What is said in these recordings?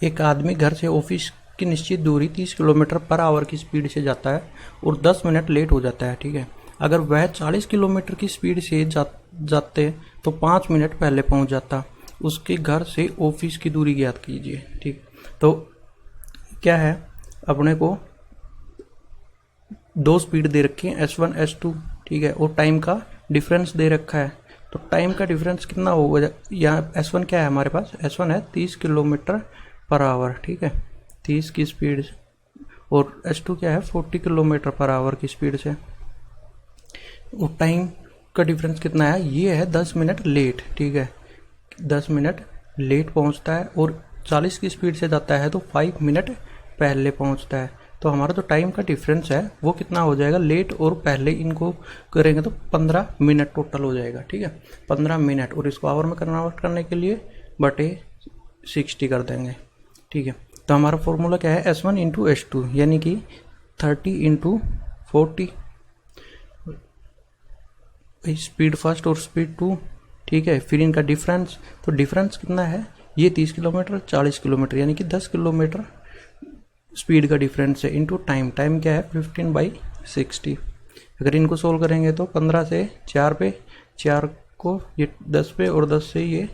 एक आदमी घर से ऑफिस की निश्चित दूरी 30 किलोमीटर पर आवर की स्पीड से जाता है और 10 मिनट लेट हो जाता है। ठीक है, अगर वह 40 किलोमीटर की स्पीड से जाते तो 5 मिनट पहले पहुंच जाता। उसके घर से ऑफिस की दूरी ज्ञात कीजिए। ठीक, तो क्या है, अपने को दो स्पीड दे रखी है S1 S2। ठीक है, और टाइम का डिफरेंस दे रखा है। तो टाइम का डिफरेंस कितना होगा, यहाँ S1 क्या है हमारे पास, S1 है 30 किलोमीटर पर आवर। ठीक है, 30 की स्पीड से, और S2 क्या है 40 किलोमीटर पर आवर की स्पीड से। और टाइम का डिफरेंस कितना है, ये है 10 मिनट लेट। ठीक है, 10 मिनट लेट पहुंचता है, और 40 की स्पीड से जाता है तो 5 मिनट पहले पहुंचता है। तो हमारा जो टाइम का डिफरेंस है वो कितना हो जाएगा, लेट और पहले इनको करेंगे तो 15 मिनट टोटल हो जाएगा। ठीक है, 15 मिनट, और इसको आवर में कन्वर्ट करने के लिए बटे 60 कर देंगे। ठीक है, तो हमारा फॉर्मूला क्या है, S1 इंटू S2 यानी कि 30 इंटू 40, स्पीड फर्स्ट और स्पीड टू। ठीक है, फिर इनका डिफरेंस, तो डिफरेंस कितना है, ये 30 किलोमीटर 40 किलोमीटर यानी कि 10 किलोमीटर स्पीड का डिफरेंस है, इनटू टाइम। टाइम क्या है 15/60। अगर इनको सोल्व करेंगे तो 15 से 4 पे, 4 को ये 10 पे, और 10 से ये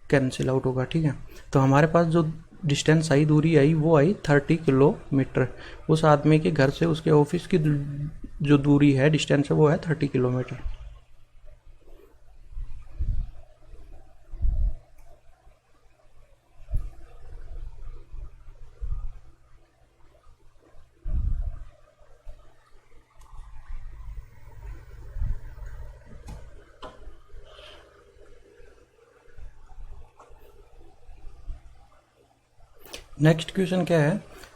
कैंसिल आउट होगा। ठीक है, तो हमारे पास जो डिस्टेंस आई, दूरी आई, वो आई 30 किलोमीटर। उस आदमी के घर से उसके ऑफिस की जो दूरी है, डिस्टेंस है, वो है 30 किलोमीटर। नेक्स्ट क्वेश्चन क्या है,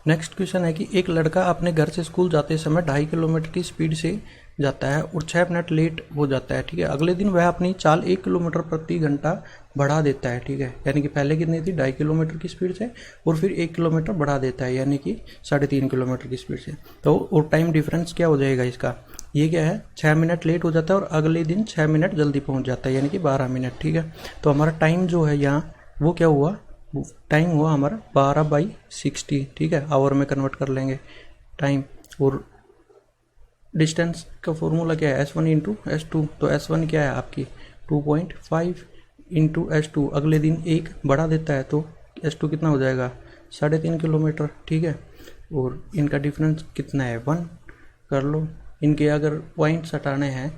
नेक्स्ट क्वेश्चन है कि एक लड़का अपने घर से स्कूल जाते समय 2.5 किलोमीटर की स्पीड से जाता है और 6 मिनट लेट हो जाता है। ठीक है, अगले दिन वह अपनी चाल 1 किलोमीटर प्रति घंटा बढ़ा देता है। ठीक है, यानी कि पहले कितनी थी, 2.5 किलोमीटर की स्पीड से, और फिर 1 किलोमीटर बढ़ा देता है, यानी कि 3.5 किलोमीटर की स्पीड से। तो और टाइम डिफरेंस क्या हो जाएगा इसका, ये क्या है, 6 मिनट लेट हो जाता है और अगले दिन 6 मिनट जल्दी पहुंच जाता है, यानी कि 12 मिनट। ठीक है, तो हमारा टाइम जो है यहाँ वो क्या हुआ, टाइम हुआ हमारा 12/60। ठीक है, आवर में कन्वर्ट कर लेंगे टाइम। और डिस्टेंस का फॉर्मूला क्या है, S1 इंटू S2। तो S1 क्या है आपकी 2.5 इंटू S2, अगले दिन 1 बढ़ा देता है तो S2 कितना हो जाएगा 3.5 किलोमीटर। ठीक है, और इनका डिफरेंस कितना है 1 कर लो। इनके अगर पॉइंट्स हटाने हैं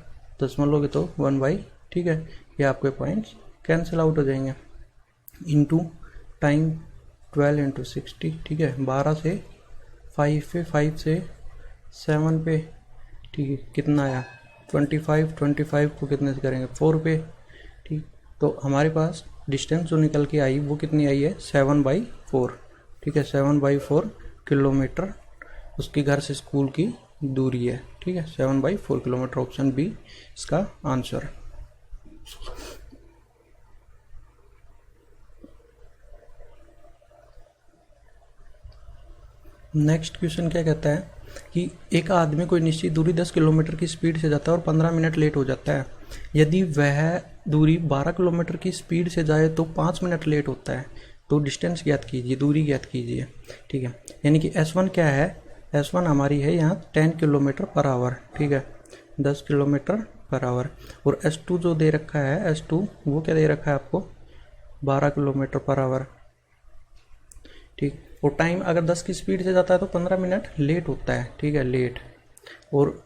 दशमलव के तो 1/, ठीक है, ये आपके पॉइंट्स कैंसिल आउट हो जाएंगे। Into time 12 into 60। ठीक है, 12 से 5 पे, 5 से 7 पे। ठीक है, कितना आया 25 को कितने से करेंगे 4 पे। ठीक, तो हमारे पास डिस्टेंस जो निकल के आई वो कितनी आई है 7/4। ठीक है, 7/4 किलोमीटर उसके घर से स्कूल की दूरी है। ठीक है, 7/4 किलोमीटर, ऑप्शन बी इसका आंसर। नेक्स्ट क्वेश्चन क्या कहता है कि एक आदमी कोई निश्चित दूरी 10 किलोमीटर की स्पीड से जाता है और 15 मिनट लेट हो जाता है। यदि वह दूरी 12 किलोमीटर की स्पीड से जाए तो 5 मिनट लेट होता है। तो डिस्टेंस ज्ञात कीजिए, दूरी ज्ञात कीजिए। ठीक है, यानी कि S1 क्या है, S1 हमारी है यहाँ 10 किलोमीटर पर आवर। ठीक है, 10 किलोमीटर पर आवर। और S2 जो दे रखा है, S2 वो क्या दे रखा है आपको 12 किलोमीटर पर आवर। ठीक, और टाइम अगर 10 की स्पीड से जाता है तो 15 मिनट लेट होता है। ठीक है, लेट, और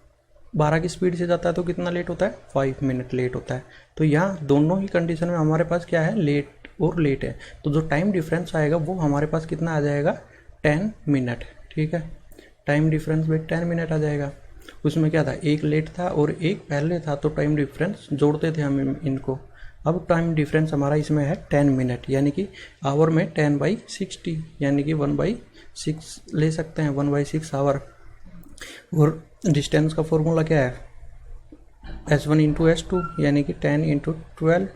12 की स्पीड से जाता है तो कितना लेट होता है 5 मिनट लेट होता है। तो यहाँ दोनों ही कंडीशन में हमारे पास क्या है, लेट और लेट है। तो जो टाइम डिफरेंस आएगा वो हमारे पास कितना आ जाएगा 10 मिनट। ठीक है, टाइम डिफरेंस में 10 मिनट आ जाएगा। उसमें क्या था, एक लेट था और एक पहले था, तो टाइम डिफरेंस जोड़ते थे हम इनको। अब टाइम डिफरेंस हमारा इसमें है 10 मिनट, यानी कि आवर में 10/60, यानी कि 1/6 ले सकते हैं, 1/6 आवर। और डिस्टेंस का फॉर्मूला क्या है, S1 इंटू S2 यानी कि 10 इंटू 12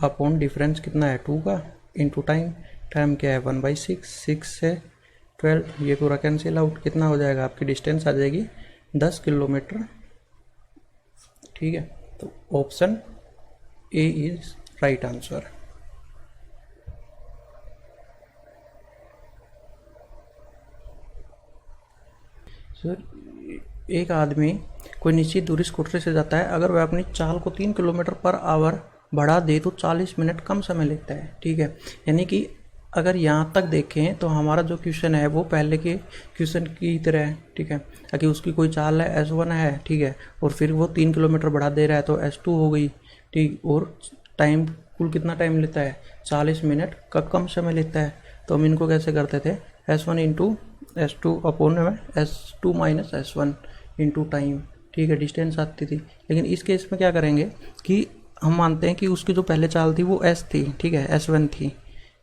अपॉन डिफरेंस कितना है 2 का, इंटू टाइम। टाइम क्या है 1/6, 6 से 12 ये पूरा कैंसिल आउट, कितना हो जाएगा आपकी डिस्टेंस आ जाएगी 10 किलोमीटर। ठीक है, तो option A is right answer. Sir एक आदमी कोई निश्चित दूरी स्कूटर से जाता है, अगर वह अपनी चाल को 3 किलोमीटर पर आवर बढ़ा दे तो 40 मिनट कम समय लेता है। ठीक है, यानी कि अगर यहाँ तक देखें तो हमारा जो क्वेश्चन है वो पहले के क्वेश्चन की तरह है। ठीक है, ताकि उसकी कोई चाल है S1 है, ठीक है, और फिर वो 3 किलोमीटर बढ़ा दे रहा है तो S2 हो गई। ठीक, और टाइम कुल कितना टाइम लेता है, 40 मिनट का कम समय लेता है। तो हम इनको कैसे करते थे, S1 इंटू S2 अपॉन में S2 minus S1 into time. ठीक है, डिस्टेंस आती थी। लेकिन इस केस में क्या करेंगे कि हम मानते हैं कि उसकी जो पहले चाल थी वो S थी, ठीक है, S1 थी,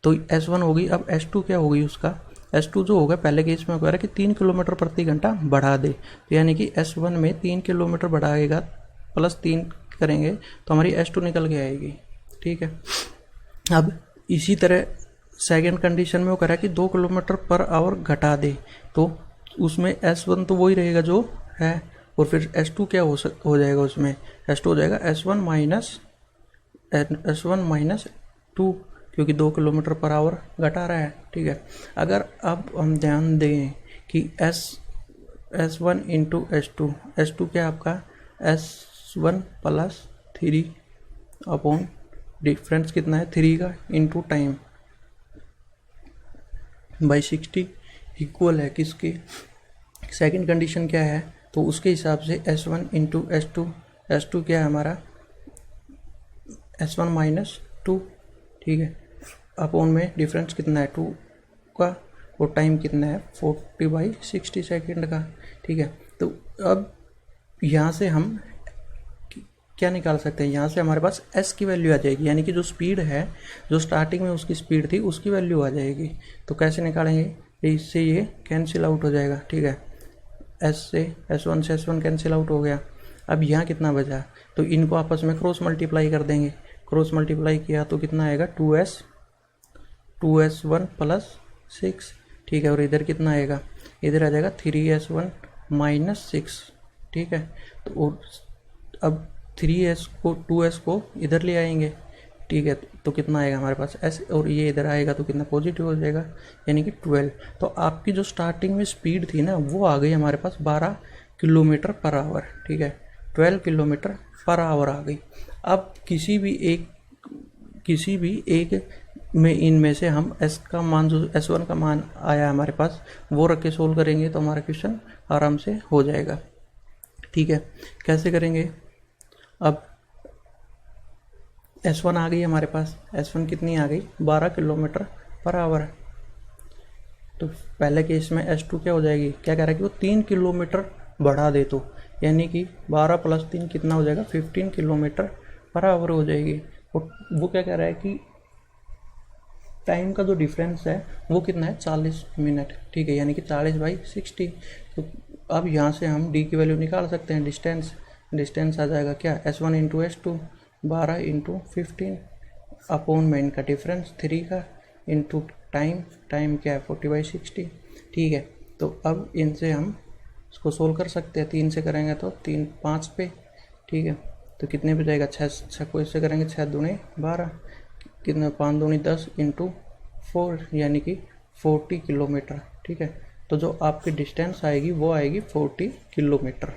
तो S1 होगी। अब S2 क्या होगी उसका, S2 जो होगा पहले केस में कह रहा है कि 3 किलोमीटर प्रति घंटा बढ़ा दे, तो यानी कि S1 में 3 किलोमीटर बढ़ाएगा प्लस 3 करेंगे तो हमारी S2 निकल के आएगी। ठीक है, अब इसी तरह सेकंड कंडीशन में वो कह रहा है कि 2 किलोमीटर पर आवर घटा दे, तो उसमें S1 तो वही रहेगा जो है, और फिर S2 क्या हो जाएगा, उसमें S2 हो जाएगा S1 माइनस 2, क्योंकि 2 किलोमीटर पर आवर घटा रहा है। ठीक है, अगर अब हम ध्यान दें कि S1 इंटू S2 क्या आपका S1 प्लस 3 अपॉन डिफरेंस कितना है 3 का इंटू टाइम बाई 60 इक्वल है किसके, सेकंड कंडीशन क्या है, तो उसके हिसाब से S1 इंटू S2 क्या है हमारा S1 माइनस 2। ठीक है, अपॉन में डिफरेंस कितना है 2 का, और टाइम कितना है 40/60 सेकेंड का। ठीक है, तो अब यहाँ से हम क्या निकाल सकते हैं, यहाँ से हमारे पास S की वैल्यू आ जाएगी, यानी कि जो स्पीड है, जो स्टार्टिंग में उसकी स्पीड थी उसकी वैल्यू आ जाएगी। तो कैसे निकालेंगे, इससे ये कैंसिल आउट हो जाएगा। ठीक है, S1 से S1 कैंसिल आउट हो गया। अब यहाँ कितना बचा, तो इनको आपस में क्रॉस मल्टीप्लाई कर देंगे, क्रॉस मल्टीप्लाई किया तो कितना आएगा 2S1 प्लस 6। ठीक है, और इधर कितना आएगा, इधर आ जाएगा 3S1 माइनस 6। ठीक है, तो और अब 2S को इधर ले आएंगे। ठीक है, तो कितना आएगा हमारे पास S, और ये इधर आएगा तो कितना पॉजिटिव हो जाएगा, यानी कि 12। तो आपकी जो स्टार्टिंग में स्पीड थी ना वो आ गई हमारे पास 12 किलोमीटर पर आवर। ठीक है, 12 किलोमीटर पर आवर आ गई। अब किसी भी एक में इनमें से हम S का मान, जो S1 का मान आया हमारे पास, वो रख के सोल्व करेंगे तो हमारा क्वेश्चन आराम से हो जाएगा। ठीक है, कैसे करेंगे, अब S1 आ गई हमारे पास, S1 कितनी आ गई 12 किलोमीटर पर आवर। तो पहले केस में S2 क्या हो जाएगी, क्या कह रहा है कि वो 3 किलोमीटर बढ़ा दे, तो यानी कि 12 प्लस 3 कितना हो जाएगा 15 किलोमीटर पर आवर हो जाएगी। और वो क्या कह रहा है कि टाइम का जो डिफरेंस है वो कितना है 40 मिनट। ठीक है, यानी कि 40/60। तो अब यहाँ से हम D की वैल्यू निकाल सकते हैं, डिस्टेंस आ जाएगा क्या S1 into S2 12 into 15 upon में इनका डिफरेंस 3 का इंटू टाइम क्या है 40/60। ठीक है, तो अब इनसे हम इसको सोल्व कर सकते हैं, 3 से करेंगे तो 3 5 पे। ठीक है, तो कितने पे जाएगा 6 को इससे करेंगे 6 दूनी 12, कितने 5 दूनी 10 इंटू 4, यानी कि 40 किलोमीटर। ठीक है, तो जो आपकी डिस्टेंस आएगी वो आएगी 40 किलोमीटर।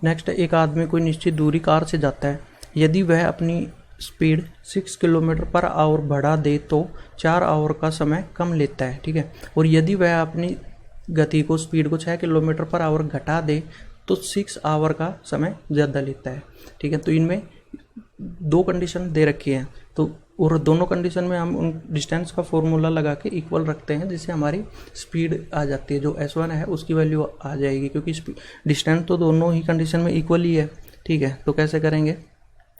नेक्स्ट एक आदमी कोई निश्चित दूरी कार से जाता है, यदि वह अपनी स्पीड 6 किलोमीटर पर आवर बढ़ा दे तो 4 आवर का समय कम लेता है। ठीक है, और यदि वह अपनी गति को, स्पीड को 6 किलोमीटर पर आवर घटा दे तो 6 आवर का समय ज़्यादा लेता है। ठीक है, तो इनमें 2 कंडीशन दे रखी है, तो और दोनों कंडीशन में हम उन डिस्टेंस का फॉर्मूला लगा के इक्वल रखते हैं, जिससे हमारी स्पीड आ जाती है, जो S1 है उसकी वैल्यू आ जाएगी, क्योंकि डिस्टेंस तो दोनों ही कंडीशन में इक्वल ही है। ठीक है, तो कैसे करेंगे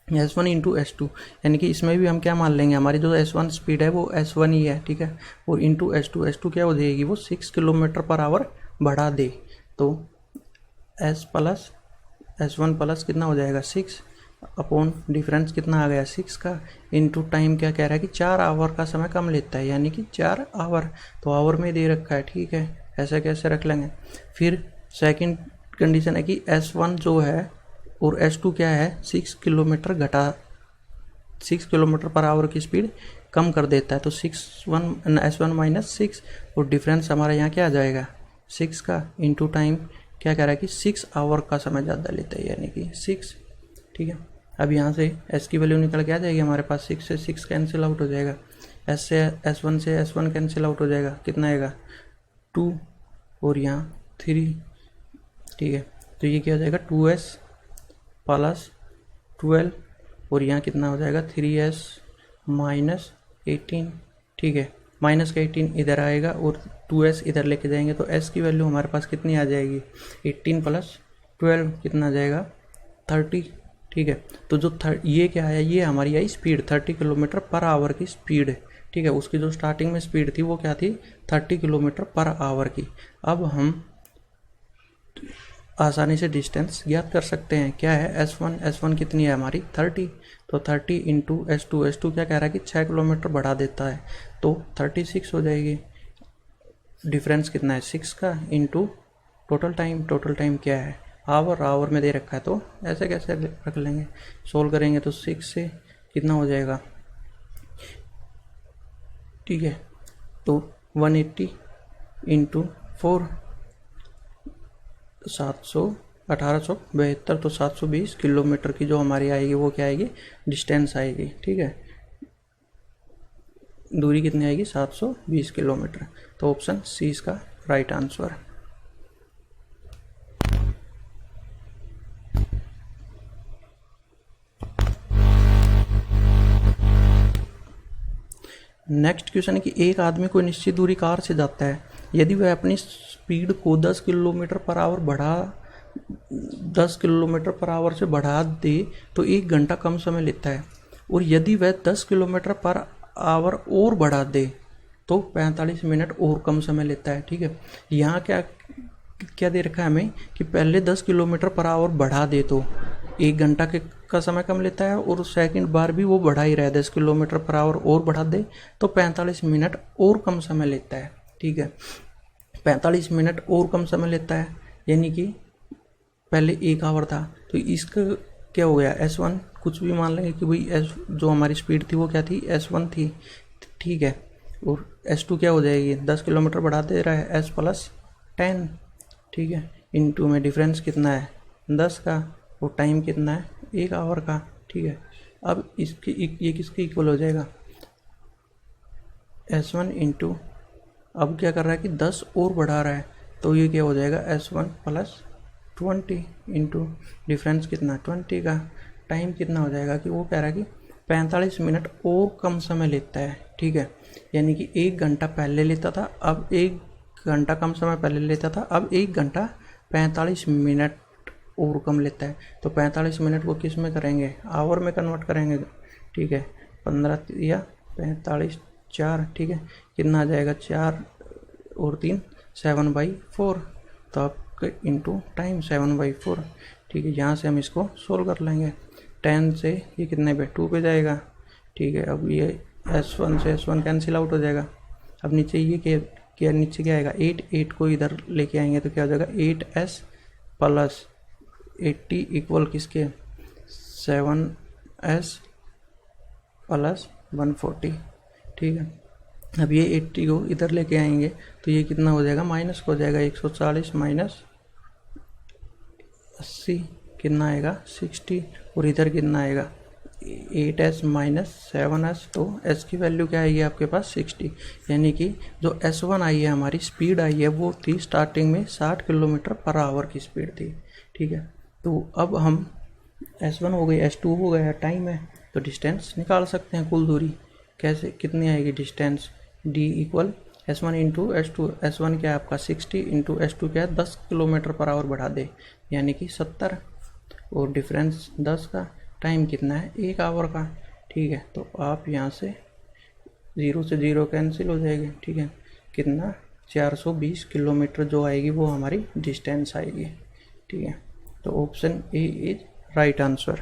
S1 इंटू S2, यानी कि इसमें भी हम क्या मान लेंगे, हमारी जो S1 स्पीड है वो S1 ही है। ठीक है, और इंटू S2 क्या हो जाएगी, वो 6 किलोमीटर पर आवर बढ़ा दे, तो S1 प्लस कितना हो जाएगा 6, अपॉन डिफरेंस कितना आ गया 6 का, इनटू टाइम क्या कह रहा है कि 4 आवर का समय कम लेता है, यानी कि 4 आवर, तो आवर में दे रखा है, ठीक है, ऐसा कैसे रख लेंगे। फिर सेकंड कंडीशन है कि S1 जो है और S2 क्या है 6 किलोमीटर पर आवर की स्पीड कम कर देता है, तो S1 माइनस 6 और डिफरेंस हमारा यहाँ क्या आ जाएगा 6 का, इनटू टाइम क्या कह रहा है कि 6 आवर का समय ज़्यादा लेता है, यानी कि 6, ठीक है। अब यहाँ से S की वैल्यू निकल के आ जाएगी हमारे पास, 6 से 6 कैंसिल आउट हो जाएगा, S1 से S1 कैंसिल आउट हो जाएगा, कितना आएगा 2 और यहाँ 3, ठीक है। तो ये क्या हो जाएगा 2S प्लस 12 और यहाँ कितना हो जाएगा 3S माइनस 18, ठीक है। माइनस का 18 इधर आएगा और 2S इधर लेके जाएंगे, तो S की वैल्यू हमारे पास कितनी आ जाएगी 18 प्लस 12 कितना आ जाएगा 30, ठीक है। तो जो ये क्या है, ये हमारी आई स्पीड 30 किलोमीटर पर आवर की स्पीड है, ठीक है। उसकी जो स्टार्टिंग में स्पीड थी वो क्या थी 30 किलोमीटर पर आवर की। अब हम आसानी से डिस्टेंस ज्ञात कर सकते हैं, क्या है S1 कितनी है हमारी 30, तो 30 इंटू S2 क्या कह रहा है कि 6 किलोमीटर बढ़ा देता है, तो 36 हो जाएगी। डिफरेंस कितना है 6 का, इंटू टोटल टाइम क्या है आवर में दे रखा है, तो ऐसे कैसे रख लेंगे, सोल्व करेंगे तो 6 से कितना हो जाएगा, ठीक है। तो 180 इंटू 4 1872, तो 720 किलोमीटर की जो हमारी आएगी वो क्या आएगी डिस्टेंस आएगी, ठीक है। दूरी कितनी आएगी 720 किलोमीटर, तो ऑप्शन सी इसका राइट आंसर है। नेक्स्ट क्वेश्चन है कि एक आदमी कोई निश्चित दूरी कार से जाता है, यदि वह अपनी स्पीड को 10 किलोमीटर पर आवर से बढ़ा दे तो 1 घंटा कम समय लेता है, और यदि वह 10 किलोमीटर पर आवर और बढ़ा दे तो 45 मिनट और कम समय लेता है, ठीक है। यहाँ क्या दे रखा है हमें कि पहले 10 किलोमीटर पर आवर बढ़ा दे तो 1 घंटा का समय कम लेता है, और सेकंड बार भी वो बढ़ा ही रहा है 10 किलोमीटर पर आवर और बढ़ा दे तो 45 मिनट और कम समय लेता है, ठीक है। 45 मिनट और कम समय लेता है, यानी कि पहले 1 आवर था, तो इसका क्या हो गया S1 कुछ भी मान लेंगे कि भाई जो हमारी स्पीड थी वो क्या थी S1 थी, ठीक है। और S2 क्या हो जाएगी 10 किलोमीटर बढ़ा दे रहा है S प्लस 10, ठीक है, इनटू में डिफरेंस कितना है 10 का, और टाइम कितना है 1 आवर का, ठीक है। अब ये किसके इक्वल हो जाएगा S1 इंटू, अब क्या कर रहा है कि 10 और बढ़ा रहा है, तो ये क्या हो जाएगा S1 प्लस 20 इंटू डिफरेंस कितना 20 का, टाइम कितना हो जाएगा कि वो कह रहा है कि 45 मिनट और कम समय लेता है, ठीक है। यानी कि 1 घंटा पहले लेता था, अब 1 घंटा कम समय पहले लेता था, अब 1 घंटा 45 मिनट और कम लेता है, तो 45 मिनट को किस में करेंगे आवर में कन्वर्ट करेंगे, ठीक है। 15 या 45 4, ठीक है, कितना आ जाएगा 4 और 3 7/4, तो आपके इंटू टाइम 7/4, ठीक है। यहाँ से हम इसको सोल्व कर लेंगे, 10 से ये कितने पे 2 पे जाएगा, ठीक है। अब ये S1 से S1 कैंसिल आउट हो जाएगा, अब नीचे ये नीचे क्या आएगा 8 को इधर लेके आएंगे तो क्या हो जाएगा 8S प्लस 80 इक्वल किसके 7S प्लस 140, ठीक है। अब ये 80 को इधर लेके आएंगे तो ये कितना हो जाएगा माइनस हो जाएगा 140 माइनस 80 कितना आएगा 60, और इधर कितना आएगा 8S माइनस 7S, तो S की वैल्यू क्या आएगी आपके पास 60, यानी कि जो S1 आई है हमारी स्पीड आई है वो थी स्टार्टिंग में 60 किलोमीटर पर आवर की स्पीड थी, ठीक है। तो अब हम S1 हो गई S2 हो गया टाइम है, तो डिस्टेंस निकाल सकते हैं कुल दूरी, कैसे कितनी आएगी distance D equal S1 into S2, S1 क्या है आपका 60 इंटू S2 क्या है 10 किलोमीटर पर आवर बढ़ा दे, यानी कि 70, और डिफरेंस 10 का, टाइम कितना है 1 आवर का, ठीक है। तो आप यहाँ से 0 से 0 कैंसिल हो जाएगी, ठीक है, कितना 420 किलोमीटर जो आएगी वो हमारी डिस्टेंस आएगी, ठीक है। तो option A is right answer.